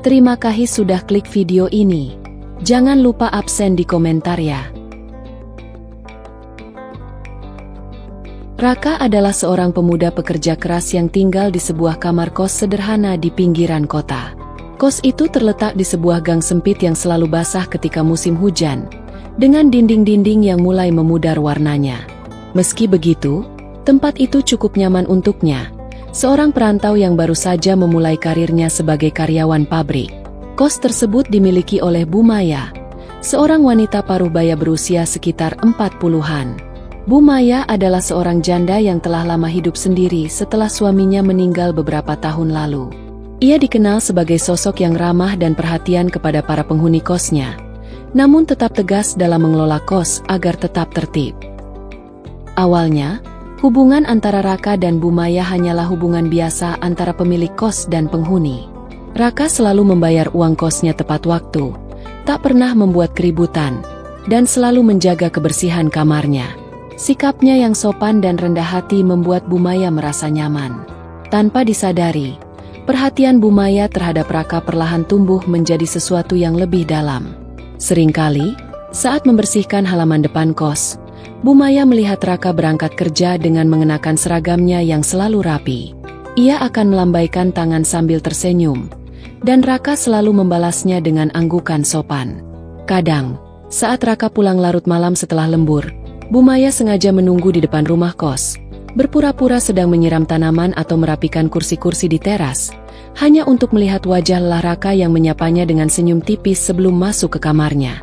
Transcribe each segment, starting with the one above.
Terima kasih sudah klik video ini. Jangan lupa absen di komentar ya. Raka adalah seorang pemuda pekerja keras yang tinggal di sebuah kamar kos sederhana di pinggiran kota. Kos itu terletak di sebuah gang sempit yang selalu basah ketika musim hujan, dengan dinding-dinding yang mulai memudar warnanya. Meski begitu, tempat itu cukup nyaman untuknya, seorang perantau yang baru saja memulai karirnya sebagai karyawan pabrik. Kos tersebut dimiliki oleh Bu Maya, seorang wanita parubaya berusia sekitar 40-an. Bu Maya adalah seorang janda yang telah lama hidup sendiri setelah suaminya meninggal beberapa tahun lalu. Ia dikenal sebagai sosok yang ramah dan perhatian kepada para penghuni kosnya, namun tetap tegas dalam mengelola kos agar tetap tertib. Awalnya, hubungan antara Raka dan Bu Maya hanyalah hubungan biasa antara pemilik kos dan penghuni. Raka selalu membayar uang kosnya tepat waktu, tak pernah membuat keributan, dan selalu menjaga kebersihan kamarnya. Sikapnya yang sopan dan rendah hati membuat Bu Maya merasa nyaman. Tanpa disadari, perhatian Bu Maya terhadap Raka perlahan tumbuh menjadi sesuatu yang lebih dalam. Seringkali, saat membersihkan halaman depan kos, Bu Maya melihat Raka berangkat kerja dengan mengenakan seragamnya yang selalu rapi. Ia akan melambaikan tangan sambil tersenyum, dan Raka selalu membalasnya dengan anggukan sopan. Kadang, saat Raka pulang larut malam setelah lembur, Bu Maya sengaja menunggu di depan rumah kos, berpura-pura sedang menyiram tanaman atau merapikan kursi-kursi di teras, hanya untuk melihat wajah lelah Raka yang menyapanya dengan senyum tipis sebelum masuk ke kamarnya.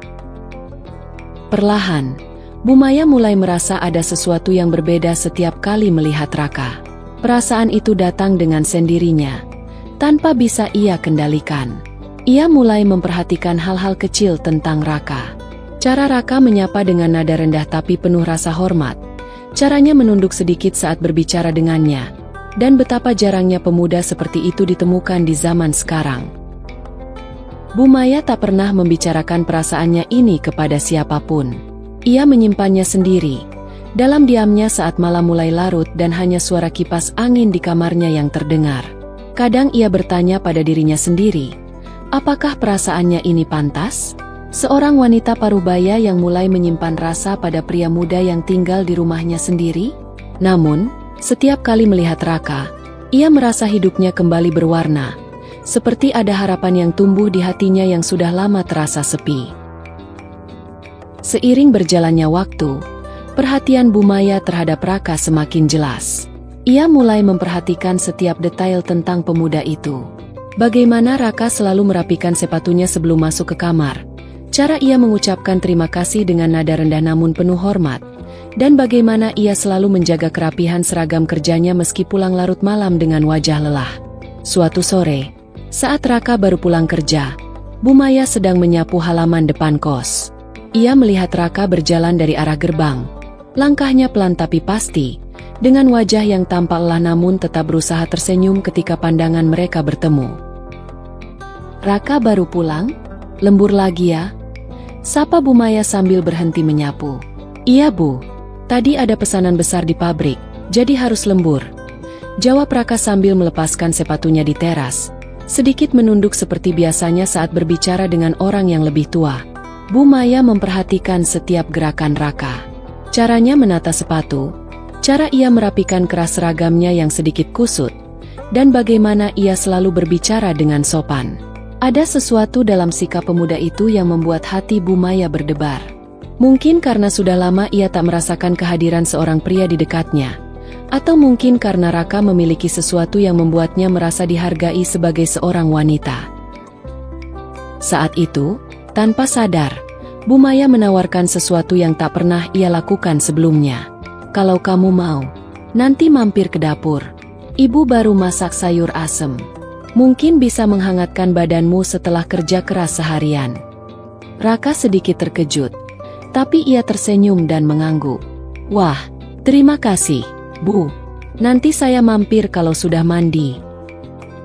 Perlahan, Bu Maya mulai merasa ada sesuatu yang berbeda setiap kali melihat Raka. Perasaan itu datang dengan sendirinya, tanpa bisa ia kendalikan. Ia mulai memperhatikan hal-hal kecil tentang Raka. Cara Raka menyapa dengan nada rendah tapi penuh rasa hormat, caranya menunduk sedikit saat berbicara dengannya, dan betapa jarangnya pemuda seperti itu ditemukan di zaman sekarang. Bu Maya tak pernah membicarakan perasaannya ini kepada siapapun. Ia menyimpannya sendiri, dalam diamnya saat malam mulai larut dan hanya suara kipas angin di kamarnya yang terdengar. Kadang ia bertanya pada dirinya sendiri, apakah perasaannya ini pantas? Seorang wanita parubaya yang mulai menyimpan rasa pada pria muda yang tinggal di rumahnya sendiri? Namun, setiap kali melihat Raka, ia merasa hidupnya kembali berwarna, seperti ada harapan yang tumbuh di hatinya yang sudah lama terasa sepi. Seiring berjalannya waktu, perhatian Bu Maya terhadap Raka semakin jelas. Ia mulai memperhatikan setiap detail tentang pemuda itu. Bagaimana Raka selalu merapikan sepatunya sebelum masuk ke kamar, cara ia mengucapkan terima kasih dengan nada rendah namun penuh hormat, dan bagaimana ia selalu menjaga kerapihan seragam kerjanya meski pulang larut malam dengan wajah lelah. Suatu sore, saat Raka baru pulang kerja, Bu Maya sedang menyapu halaman depan kos. Ia melihat Raka berjalan dari arah gerbang. Langkahnya pelan tapi pasti, dengan wajah yang tampak lelah namun tetap berusaha tersenyum ketika pandangan mereka bertemu. Raka baru pulang? Lembur lagi ya? Sapa Bu Maya sambil berhenti menyapu. Iya Bu, tadi ada pesanan besar di pabrik, jadi harus lembur. Jawab Raka sambil melepaskan sepatunya di teras, sedikit menunduk seperti biasanya saat berbicara dengan orang yang lebih tua. Bu Maya memperhatikan setiap gerakan Raka. Caranya menata sepatu, cara ia merapikan keras seragamnya yang sedikit kusut, dan bagaimana ia selalu berbicara dengan sopan. Ada sesuatu dalam sikap pemuda itu yang membuat hati Bu Maya berdebar. Mungkin karena sudah lama ia tak merasakan kehadiran seorang pria di dekatnya, atau mungkin karena Raka memiliki sesuatu yang membuatnya merasa dihargai sebagai seorang wanita. Saat itu, tanpa sadar, Bu Maya menawarkan sesuatu yang tak pernah ia lakukan sebelumnya. Kalau kamu mau, nanti mampir ke dapur. Ibu baru masak sayur asem. Mungkin bisa menghangatkan badanmu setelah kerja keras seharian. Raka sedikit terkejut, tapi ia tersenyum dan mengangguk. Wah, terima kasih, Bu. Nanti saya mampir kalau sudah mandi.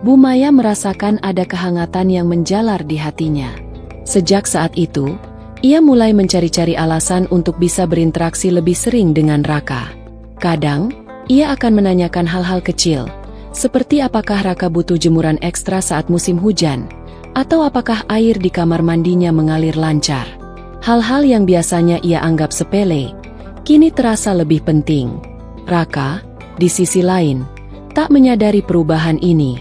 Bu Maya merasakan ada kehangatan yang menjalar di hatinya. Sejak saat itu, ia mulai mencari-cari alasan untuk bisa berinteraksi lebih sering dengan Raka. Kadang, ia akan menanyakan hal-hal kecil, seperti apakah Raka butuh jemuran ekstra saat musim hujan, Atau apakah air di kamar mandinya mengalir lancar? Hal-hal yang biasanya ia anggap sepele, kini terasa lebih penting. Raka, di sisi lain, tak menyadari perubahan ini.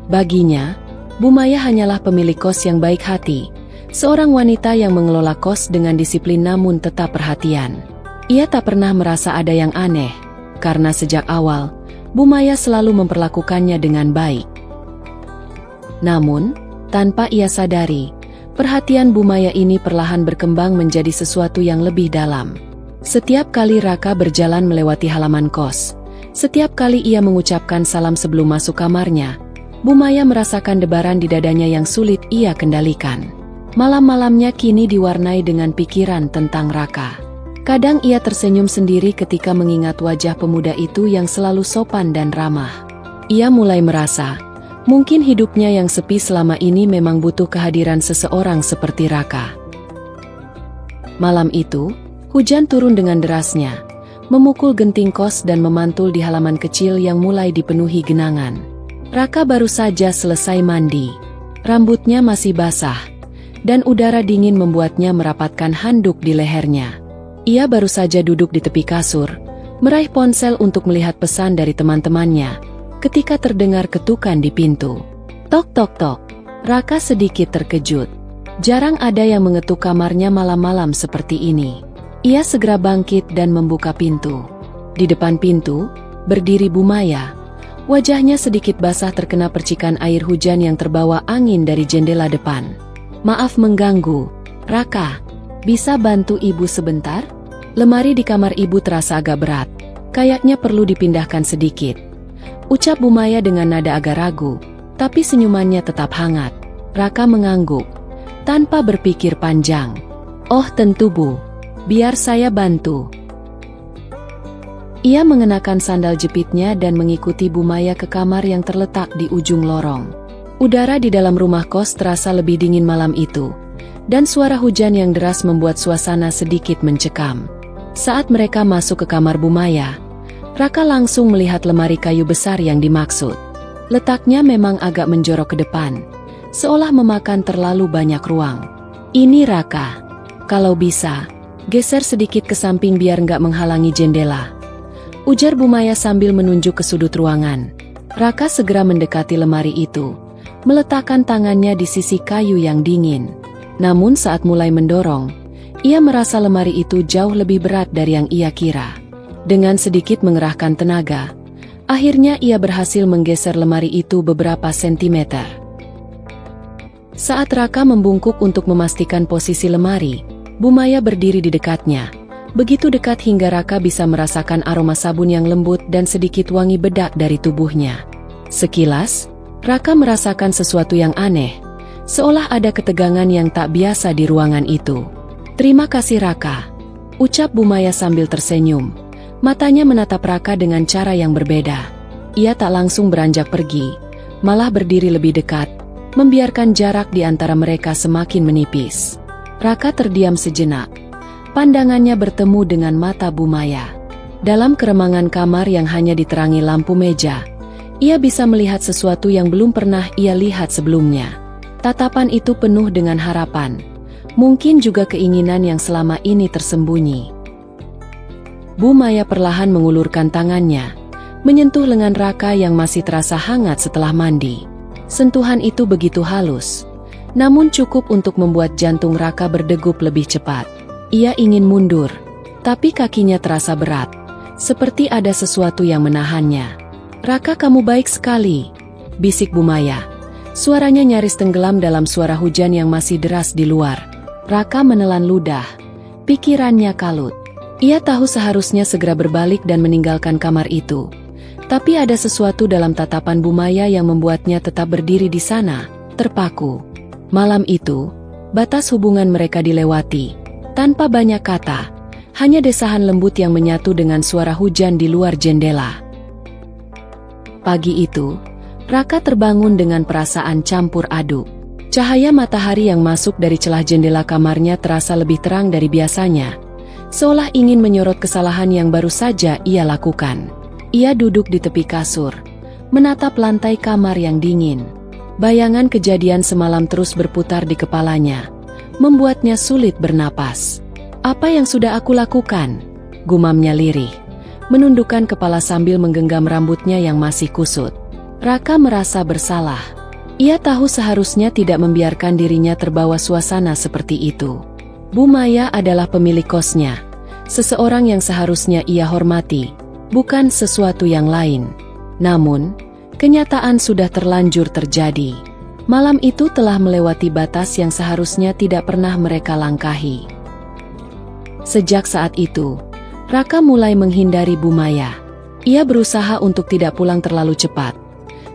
Baginya, Bu Maya hanyalah pemilik kos yang baik hati, seorang wanita yang mengelola kos dengan disiplin namun tetap perhatian. Ia tak pernah merasa ada yang aneh, karena sejak awal, Bu Maya selalu memperlakukannya dengan baik. Namun, tanpa ia sadari, perhatian Bu Maya ini perlahan berkembang menjadi sesuatu yang lebih dalam. Setiap kali Raka berjalan melewati halaman kos, setiap kali ia mengucapkan salam sebelum masuk kamarnya, Bu Maya merasakan debaran di dadanya yang sulit ia kendalikan. Malam-malamnya kini diwarnai dengan pikiran tentang Raka. Kadang ia tersenyum sendiri ketika mengingat wajah pemuda itu yang selalu sopan dan ramah. Ia mulai merasa, mungkin hidupnya yang sepi selama ini memang butuh kehadiran seseorang seperti Raka. Malam itu, hujan turun dengan derasnya, memukul genting kos dan memantul di halaman kecil yang mulai dipenuhi genangan. Raka baru saja selesai mandi. Rambutnya masih basah, dan udara dingin membuatnya merapatkan handuk di lehernya. Ia baru saja duduk di tepi kasur, meraih ponsel untuk melihat pesan dari teman-temannya, ketika terdengar ketukan di pintu. Tok tok tok. Raka sedikit terkejut. Jarang ada yang mengetuk kamarnya malam-malam seperti ini. Ia segera bangkit dan membuka pintu. Di depan pintu, berdiri Bu Maya. Wajahnya sedikit basah terkena percikan air hujan yang terbawa angin dari jendela depan. "Maaf mengganggu, Raka. Bisa bantu ibu sebentar?" Lemari di kamar ibu terasa agak berat. Kayaknya perlu dipindahkan sedikit, ucap Bu Maya dengan nada agak ragu, tapi senyumannya tetap hangat. Raka mengangguk, tanpa berpikir panjang. "Oh tentu Bu, biar saya bantu." Ia mengenakan sandal jepitnya dan mengikuti Bu Maya ke kamar yang terletak di ujung lorong. Udara di dalam rumah kos terasa lebih dingin malam itu, dan suara hujan yang deras membuat suasana sedikit mencekam. Saat mereka masuk ke kamar Bu Maya, Raka langsung melihat lemari kayu besar yang dimaksud. Letaknya memang agak menjorok ke depan, seolah memakan terlalu banyak ruang. "Ini Raka, kalau bisa, geser sedikit ke samping biar nggak menghalangi jendela," ujar Bu Maya sambil menunjuk ke sudut ruangan. Raka segera mendekati lemari itu, meletakkan tangannya di sisi kayu yang dingin. Namun saat mulai mendorong, ia merasa lemari itu jauh lebih berat dari yang ia kira. Dengan sedikit mengerahkan tenaga, akhirnya ia berhasil menggeser lemari itu beberapa sentimeter. Saat Raka membungkuk untuk memastikan posisi lemari, Bu Maya berdiri di dekatnya. Begitu dekat hingga Raka bisa merasakan aroma sabun yang lembut dan sedikit wangi bedak dari tubuhnya. Sekilas, Raka merasakan sesuatu yang aneh, seolah ada ketegangan yang tak biasa di ruangan itu. "Terima kasih Raka," ucap Bu Maya sambil tersenyum. Matanya menatap Raka dengan cara yang berbeda. Ia tak langsung beranjak pergi, malah berdiri lebih dekat, membiarkan jarak di antara mereka semakin menipis. Raka terdiam sejenak. Pandangannya bertemu dengan mata Bu Maya. Dalam keremangan kamar yang hanya diterangi lampu meja, ia bisa melihat sesuatu yang belum pernah ia lihat sebelumnya. Tatapan itu penuh dengan harapan, mungkin juga keinginan yang selama ini tersembunyi. Bu Maya perlahan mengulurkan tangannya, menyentuh lengan Raka yang masih terasa hangat setelah mandi. Sentuhan itu begitu halus, namun cukup untuk membuat jantung Raka berdegup lebih cepat. Ia ingin mundur, tapi kakinya terasa berat, seperti ada sesuatu yang menahannya. "Raka, kamu baik sekali," bisik Bu Maya. Suaranya nyaris tenggelam dalam suara hujan yang masih deras di luar. Raka menelan ludah, pikirannya kalut. Ia tahu seharusnya segera berbalik dan meninggalkan kamar itu. Tapi ada sesuatu dalam tatapan Bu Maya yang membuatnya tetap berdiri di sana, terpaku. Malam itu, batas hubungan mereka dilewati. Tanpa banyak kata, hanya desahan lembut yang menyatu dengan suara hujan di luar jendela. Pagi itu, Raka terbangun dengan perasaan campur aduk. Cahaya matahari yang masuk dari celah jendela kamarnya terasa lebih terang dari biasanya, seolah ingin menyorot kesalahan yang baru saja ia lakukan. Ia duduk di tepi kasur, menatap lantai kamar yang dingin. Bayangan kejadian semalam terus berputar di kepalanya, membuatnya sulit bernapas. "Apa yang sudah aku lakukan?" gumamnya lirih, menundukkan kepala sambil menggenggam rambutnya yang masih kusut. Raka merasa bersalah. Ia tahu seharusnya tidak membiarkan dirinya terbawa suasana seperti itu. Bu Maya adalah pemilik kosnya, seseorang yang seharusnya ia hormati, bukan sesuatu yang lain. Namun, kenyataan sudah terlanjur terjadi. Malam itu telah melewati batas yang seharusnya tidak pernah mereka langkahi. Sejak saat itu, Raka mulai menghindari Bu Maya. Ia berusaha untuk tidak pulang terlalu cepat,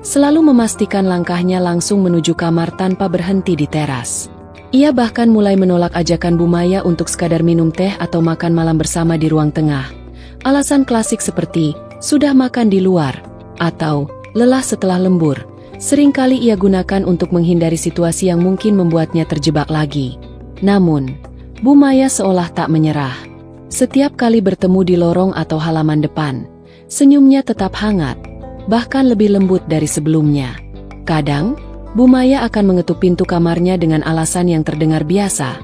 selalu memastikan langkahnya langsung menuju kamar tanpa berhenti di teras. Ia bahkan mulai menolak ajakan Bu Maya untuk sekadar minum teh atau makan malam bersama di ruang tengah. Alasan klasik seperti, sudah makan di luar, atau lelah setelah lembur, seringkali ia gunakan untuk menghindari situasi yang mungkin membuatnya terjebak lagi. Namun, Bu Maya seolah tak menyerah. Setiap kali bertemu di lorong atau halaman depan, senyumnya tetap hangat, bahkan lebih lembut dari sebelumnya. Kadang, Bu Maya akan mengetuk pintu kamarnya dengan alasan yang terdengar biasa,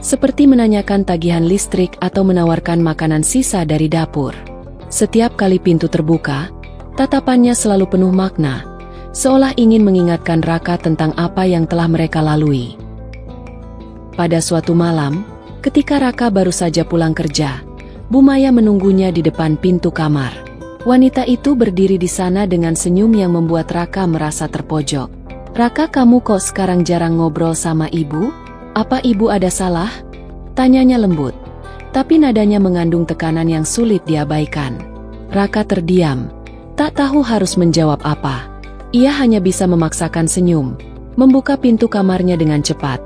seperti menanyakan tagihan listrik atau menawarkan makanan sisa dari dapur. Setiap kali pintu terbuka, tatapannya selalu penuh makna, seolah ingin mengingatkan Raka tentang apa yang telah mereka lalui. Pada suatu malam, ketika Raka baru saja pulang kerja, Bu Maya menunggunya di depan pintu kamar. Wanita itu berdiri di sana dengan senyum yang membuat Raka merasa terpojok. "Raka, kamu kok sekarang jarang ngobrol sama ibu? Apa ibu ada salah?" tanyanya lembut, tapi nadanya mengandung tekanan yang sulit diabaikan. Raka terdiam, tak tahu harus menjawab apa. Ia hanya bisa memaksakan senyum, membuka pintu kamarnya dengan cepat,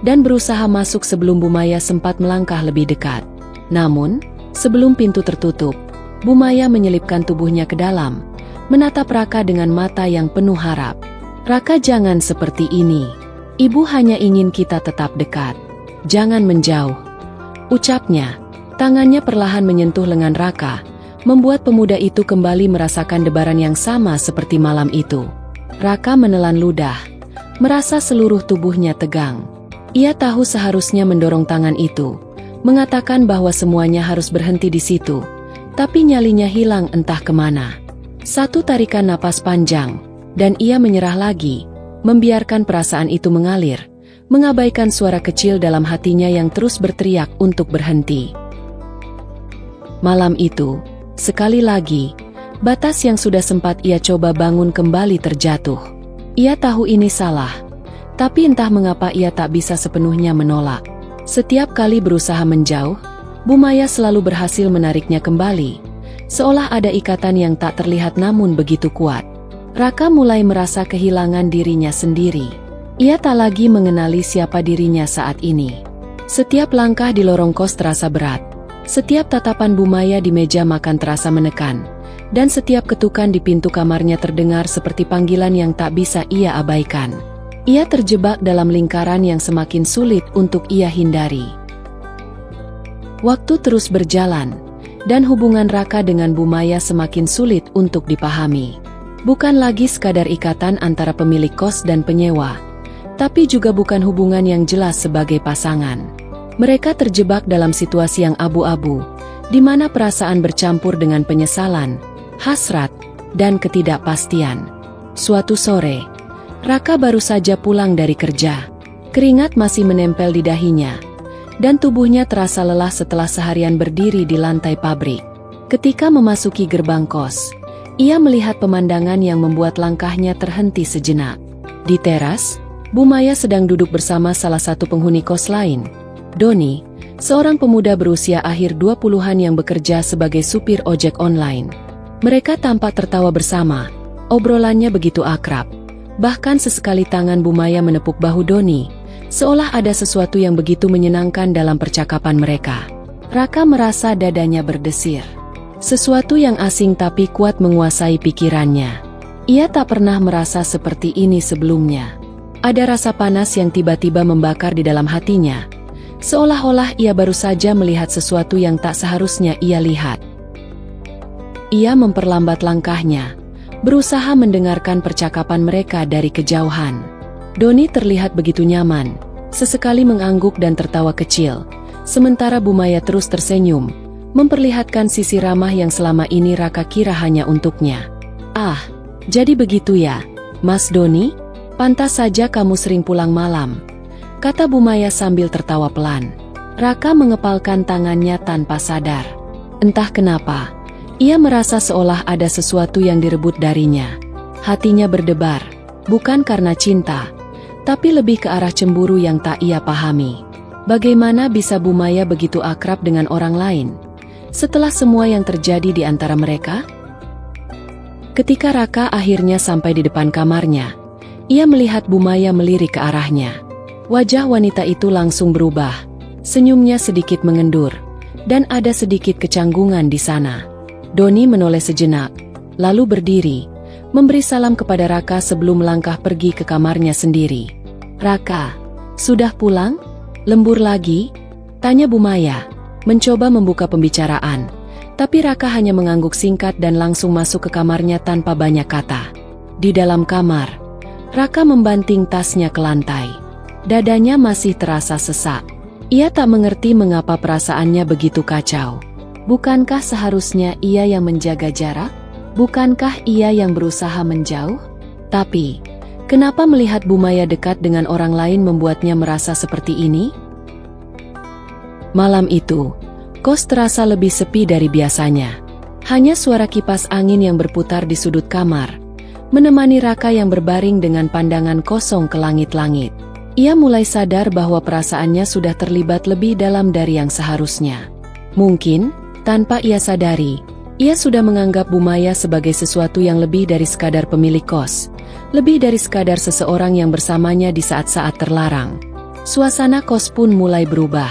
dan berusaha masuk sebelum Bu Maya sempat melangkah lebih dekat. Namun, sebelum pintu tertutup, Bu Maya menyelipkan tubuhnya ke dalam, menatap Raka dengan mata yang penuh harap. "Raka, jangan seperti ini. Ibu hanya ingin kita tetap dekat. Jangan menjauh," ucapnya. Tangannya perlahan menyentuh lengan Raka, membuat pemuda itu kembali merasakan debaran yang sama seperti malam itu. Raka menelan ludah, merasa seluruh tubuhnya tegang. Ia tahu seharusnya mendorong tangan itu, mengatakan bahwa semuanya harus berhenti di situ. Tapi nyalinya hilang entah kemana. Satu tarikan napas panjang, dan ia menyerah lagi, membiarkan perasaan itu mengalir, mengabaikan suara kecil dalam hatinya yang terus berteriak untuk berhenti. Malam itu, sekali lagi, batas yang sudah sempat ia coba bangun kembali terjatuh. Ia tahu ini salah, tapi entah mengapa ia tak bisa sepenuhnya menolak. Setiap kali berusaha menjauh, Bu Maya selalu berhasil menariknya kembali, seolah ada ikatan yang tak terlihat namun begitu kuat. Raka mulai merasa kehilangan dirinya sendiri. Ia tak lagi mengenali siapa dirinya saat ini. Setiap langkah di lorong kos terasa berat, setiap tatapan Bu Maya di meja makan terasa menekan, dan setiap ketukan di pintu kamarnya terdengar seperti panggilan yang tak bisa ia abaikan. Ia terjebak dalam lingkaran yang semakin sulit untuk ia hindari. Waktu terus berjalan, dan hubungan Raka dengan Bu Maya semakin sulit untuk dipahami. Bukan lagi sekadar ikatan antara pemilik kos dan penyewa, tapi juga bukan hubungan yang jelas sebagai pasangan. Mereka terjebak dalam situasi yang abu-abu, di mana perasaan bercampur dengan penyesalan, hasrat, dan ketidakpastian. Suatu sore, Raka baru saja pulang dari kerja. Keringat masih menempel di dahinya, dan tubuhnya terasa lelah setelah seharian berdiri di lantai pabrik. Ketika memasuki gerbang kos, ia melihat pemandangan yang membuat langkahnya terhenti sejenak. Di teras, Bu Maya sedang duduk bersama salah satu penghuni kos lain, Doni, seorang pemuda berusia akhir 20-an yang bekerja sebagai supir ojek online. Mereka tampak tertawa bersama, obrolannya begitu akrab. Bahkan sesekali tangan Bu Maya menepuk bahu Doni, seolah ada sesuatu yang begitu menyenangkan dalam percakapan mereka. Raka merasa dadanya berdesir. Sesuatu yang asing tapi kuat menguasai pikirannya. Ia tak pernah merasa seperti ini sebelumnya. Ada rasa panas yang tiba-tiba membakar di dalam hatinya, seolah-olah ia baru saja melihat sesuatu yang tak seharusnya ia lihat. Ia memperlambat langkahnya, berusaha mendengarkan percakapan mereka dari kejauhan. Doni terlihat begitu nyaman, sesekali mengangguk dan tertawa kecil, sementara Bumaya terus tersenyum, memperlihatkan sisi ramah yang selama ini Raka kira hanya untuknya. "Ah, jadi begitu ya, Mas Doni? Pantas saja kamu sering pulang malam," kata Bumaya sambil tertawa pelan. Raka mengepalkan tangannya tanpa sadar. Entah kenapa, ia merasa seolah ada sesuatu yang direbut darinya. Hatinya berdebar, bukan karena cinta, tapi lebih ke arah cemburu yang tak ia pahami. Bagaimana bisa Bumaya begitu akrab dengan orang lain, setelah semua yang terjadi di antara mereka? Ketika Raka akhirnya sampai di depan kamarnya, ia melihat Bumaya melirik ke arahnya. Wajah wanita itu langsung berubah. Senyumnya sedikit mengendur, dan ada sedikit kecanggungan di sana. Doni menoleh sejenak, lalu berdiri, memberi salam kepada Raka sebelum melangkah pergi ke kamarnya sendiri. "Raka, sudah pulang? Lembur lagi?" tanya Bumaya, mencoba membuka pembicaraan. Tapi Raka hanya mengangguk singkat dan langsung masuk ke kamarnya tanpa banyak kata. Di dalam kamar, Raka membanting tasnya ke lantai. Dadanya masih terasa sesak. Ia tak mengerti mengapa perasaannya begitu kacau. Bukankah seharusnya ia yang menjaga jarak? Bukankah ia yang berusaha menjauh? Tapi, kenapa melihat Bumaya dekat dengan orang lain membuatnya merasa seperti ini? Malam itu, kos terasa lebih sepi dari biasanya. Hanya suara kipas angin yang berputar di sudut kamar, menemani Raka yang berbaring dengan pandangan kosong ke langit-langit. Ia mulai sadar bahwa perasaannya sudah terlibat lebih dalam dari yang seharusnya. Mungkin, tanpa ia sadari, ia sudah menganggap Bumaya sebagai sesuatu yang lebih dari sekadar pemilik kos, lebih dari sekadar seseorang yang bersamanya di saat-saat terlarang. Suasana kos pun mulai berubah.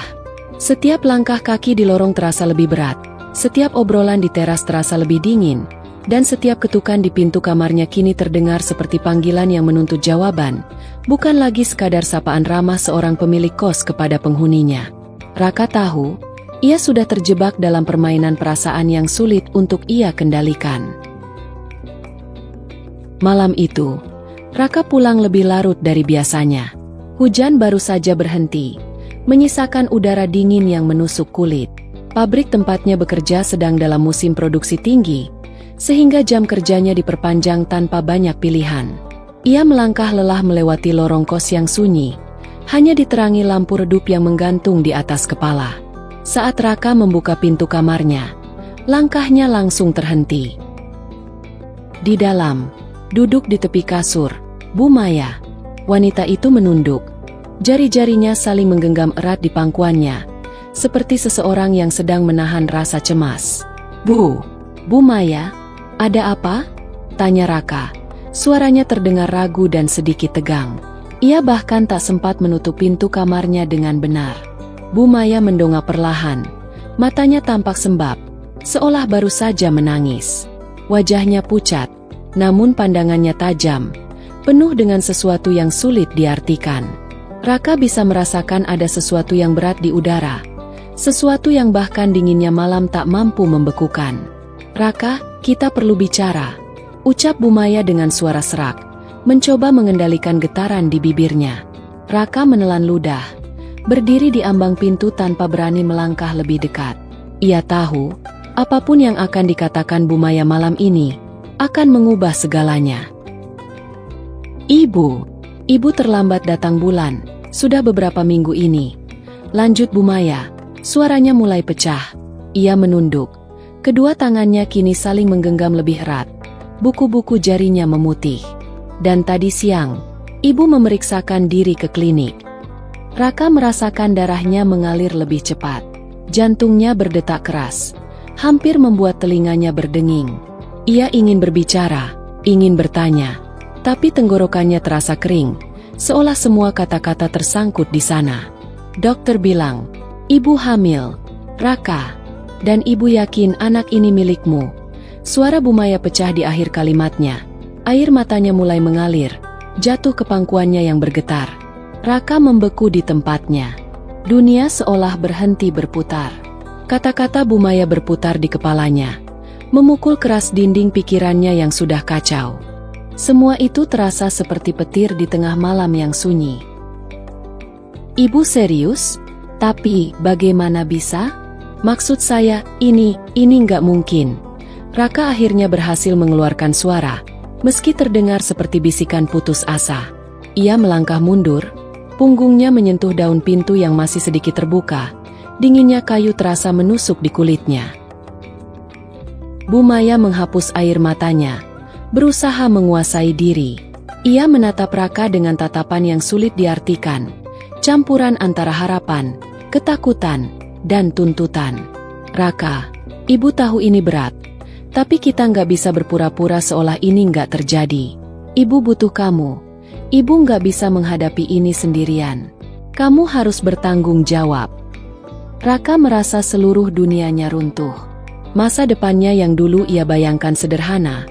Setiap langkah kaki di lorong terasa lebih berat, setiap obrolan di teras terasa lebih dingin, dan setiap ketukan di pintu kamarnya kini terdengar seperti panggilan yang menuntut jawaban, bukan lagi sekadar sapaan ramah seorang pemilik kos kepada penghuninya. Raka tahu, ia sudah terjebak dalam permainan perasaan yang sulit untuk ia kendalikan. Malam itu, Raka pulang lebih larut dari biasanya. Hujan baru saja berhenti, menyisakan udara dingin yang menusuk kulit. Pabrik tempatnya bekerja sedang dalam musim produksi tinggi, sehingga jam kerjanya diperpanjang tanpa banyak pilihan. Ia melangkah lelah melewati lorong kos yang sunyi, hanya diterangi lampu redup yang menggantung di atas kepala. Saat Raka membuka pintu kamarnya, langkahnya langsung terhenti. Di dalam, duduk di tepi kasur, Bumaya. Wanita itu menunduk. Jari-jarinya saling menggenggam erat di pangkuannya, seperti seseorang yang sedang menahan rasa cemas. Bumaya, ada apa?" tanya Raka. Suaranya terdengar ragu dan sedikit tegang. Ia bahkan tak sempat menutup pintu kamarnya dengan benar. Bumaya mendongak perlahan. Matanya tampak sembab, seolah baru saja menangis. Wajahnya pucat, namun pandangannya tajam, penuh dengan sesuatu yang sulit diartikan. Raka bisa merasakan ada sesuatu yang berat di udara, sesuatu yang bahkan dinginnya malam tak mampu membekukan. "Raka, kita perlu bicara," ucap Bumaya dengan suara serak, mencoba mengendalikan getaran di bibirnya. Raka menelan ludah, berdiri di ambang pintu tanpa berani melangkah lebih dekat. Ia tahu, apapun yang akan dikatakan Bumaya malam ini, akan mengubah segalanya. Ibu terlambat datang bulan, sudah beberapa minggu ini," lanjut Bumaya. Suaranya mulai pecah. Ia menunduk. Kedua tangannya kini saling menggenggam lebih erat. Buku-buku jarinya memutih. Dan tadi siang, ibu memeriksakan diri ke klinik. Raka merasakan darahnya mengalir lebih cepat. Jantungnya berdetak keras, hampir membuat telinganya berdenging. Ia ingin berbicara, ingin bertanya, tapi tenggorokannya terasa kering, seolah semua kata-kata tersangkut di sana. "Dokter bilang, ibu hamil, Raka, dan ibu yakin anak ini milikmu." Suara Bumaya pecah di akhir kalimatnya. Air matanya mulai mengalir, jatuh ke pangkuannya yang bergetar. Raka membeku di tempatnya. Dunia seolah berhenti berputar. Kata-kata Bumaya berputar di kepalanya, memukul keras dinding pikirannya yang sudah kacau. Semua itu terasa seperti petir di tengah malam yang sunyi. Ibu serius? Tapi, bagaimana bisa? Maksud saya, ini nggak mungkin. Raka akhirnya berhasil mengeluarkan suara, meski terdengar seperti bisikan putus asa. Ia melangkah mundur, punggungnya menyentuh daun pintu yang masih sedikit terbuka. Dinginnya kayu terasa menusuk di kulitnya. Bu Maya menghapus air matanya, berusaha menguasai diri. Ia menatap Raka dengan tatapan yang sulit diartikan, campuran antara harapan, ketakutan, dan tuntutan. Raka, ibu tahu ini berat, tapi kita nggak bisa berpura-pura seolah ini nggak terjadi. Ibu butuh kamu. Ibu nggak bisa menghadapi ini sendirian. Kamu harus bertanggung jawab. Raka merasa seluruh dunianya runtuh. Masa depannya yang dulu ia bayangkan sederhana,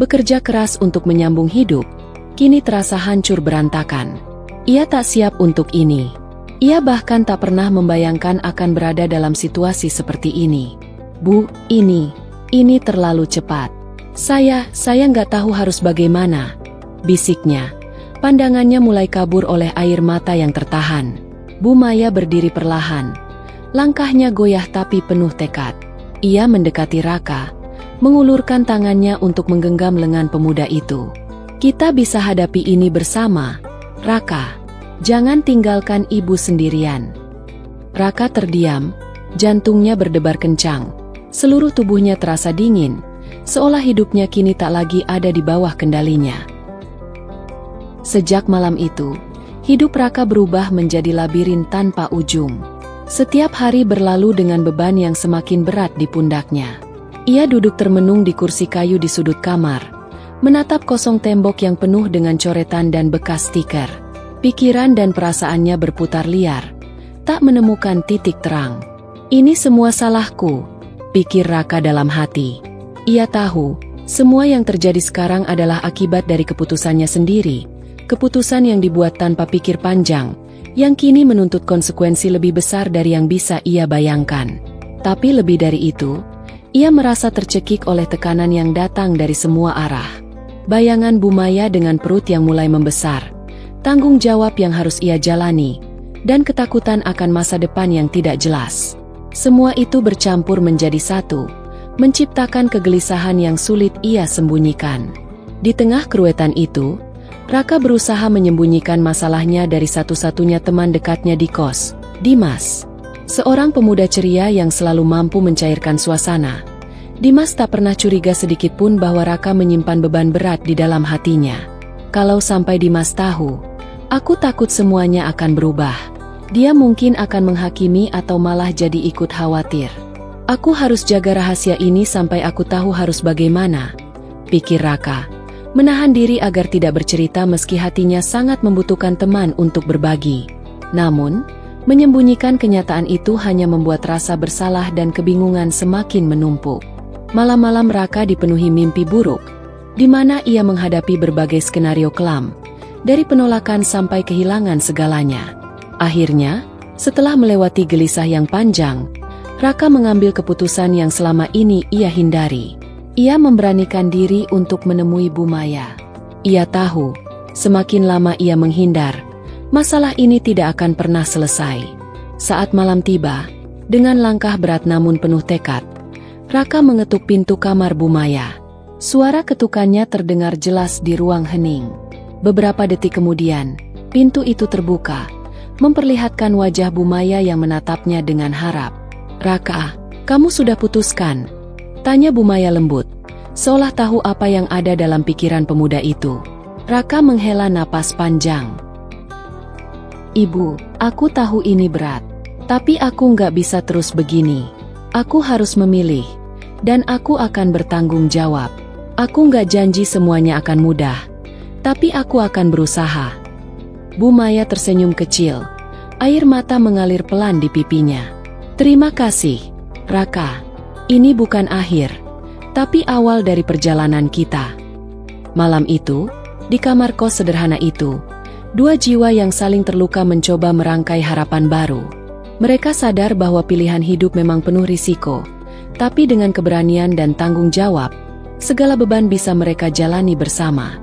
bekerja keras untuk menyambung hidup, kini terasa hancur berantakan. Ia tak siap untuk ini. Ia bahkan tak pernah membayangkan akan berada dalam situasi seperti ini. Bu, ini terlalu cepat. Saya nggak tahu harus bagaimana, bisiknya. Pandangannya mulai kabur oleh air mata yang tertahan. Bu Maya berdiri perlahan. Langkahnya goyah tapi penuh tekad. Ia mendekati Raka, mengulurkan tangannya untuk menggenggam lengan pemuda itu. Kita bisa hadapi ini bersama, Raka. Jangan tinggalkan ibu sendirian. Raka terdiam, jantungnya berdebar kencang. Seluruh tubuhnya terasa dingin, seolah hidupnya kini tak lagi ada di bawah kendalinya. Sejak malam itu, hidup Raka berubah menjadi labirin tanpa ujung. Setiap hari berlalu dengan beban yang semakin berat di pundaknya. Ia duduk termenung di kursi kayu di sudut kamar, menatap kosong tembok yang penuh dengan coretan dan bekas stiker. Pikiran dan perasaannya berputar liar, tak menemukan titik terang. Ini semua salahku, pikir Raka dalam hati. Ia tahu, semua yang terjadi sekarang adalah akibat dari keputusannya sendiri, keputusan yang dibuat tanpa pikir panjang, yang kini menuntut konsekuensi lebih besar dari yang bisa ia bayangkan. Tapi lebih dari itu, ia merasa tercekik oleh tekanan yang datang dari semua arah. Bayangan Bu Maya dengan perut yang mulai membesar, tanggung jawab yang harus ia jalani, dan ketakutan akan masa depan yang tidak jelas. Semua itu bercampur menjadi satu, menciptakan kegelisahan yang sulit ia sembunyikan. Di tengah keruwetan itu, Raka berusaha menyembunyikan masalahnya dari satu-satunya teman dekatnya di kos, Dimas. Seorang pemuda ceria yang selalu mampu mencairkan suasana. Dimas tak pernah curiga sedikitpun bahwa Raka menyimpan beban berat di dalam hatinya. Kalau sampai Dimas tahu, aku takut semuanya akan berubah. Dia mungkin akan menghakimi atau malah jadi ikut khawatir. Aku harus jaga rahasia ini sampai aku tahu harus bagaimana, pikir Raka. Menahan diri agar tidak bercerita meski hatinya sangat membutuhkan teman untuk berbagi. Namun, menyembunyikan kenyataan itu hanya membuat rasa bersalah dan kebingungan semakin menumpuk. Malam-malam Raka dipenuhi mimpi buruk, di mana ia menghadapi berbagai skenario kelam, dari penolakan sampai kehilangan segalanya. Akhirnya, setelah melewati gelisah yang panjang, Raka mengambil keputusan yang selama ini ia hindari. Ia memberanikan diri untuk menemui Bu Maya. Ia tahu, semakin lama ia menghindar, masalah ini tidak akan pernah selesai. Saat malam tiba, dengan langkah berat namun penuh tekad, Raka mengetuk pintu kamar Bu Maya. Suara ketukannya terdengar jelas di ruang hening. Beberapa detik kemudian, pintu itu terbuka, memperlihatkan wajah Bu Maya yang menatapnya dengan harap. "Raka, kamu sudah putuskan?" tanya Bu Maya lembut, seolah tahu apa yang ada dalam pikiran pemuda itu. Raka menghela napas panjang. "Ibu, aku tahu ini berat, tapi aku nggak bisa terus begini. Aku harus memilih, dan aku akan bertanggung jawab. Aku nggak janji semuanya akan mudah, tapi aku akan berusaha." Bu Maya tersenyum kecil, air mata mengalir pelan di pipinya. "Terima kasih, Raka. Ini bukan akhir, tapi awal dari perjalanan kita." Malam itu, di kamar kos sederhana itu, dua jiwa yang saling terluka mencoba merangkai harapan baru. Mereka sadar bahwa pilihan hidup memang penuh risiko, Tapi dengan keberanian dan tanggung jawab, segala beban bisa mereka jalani bersama.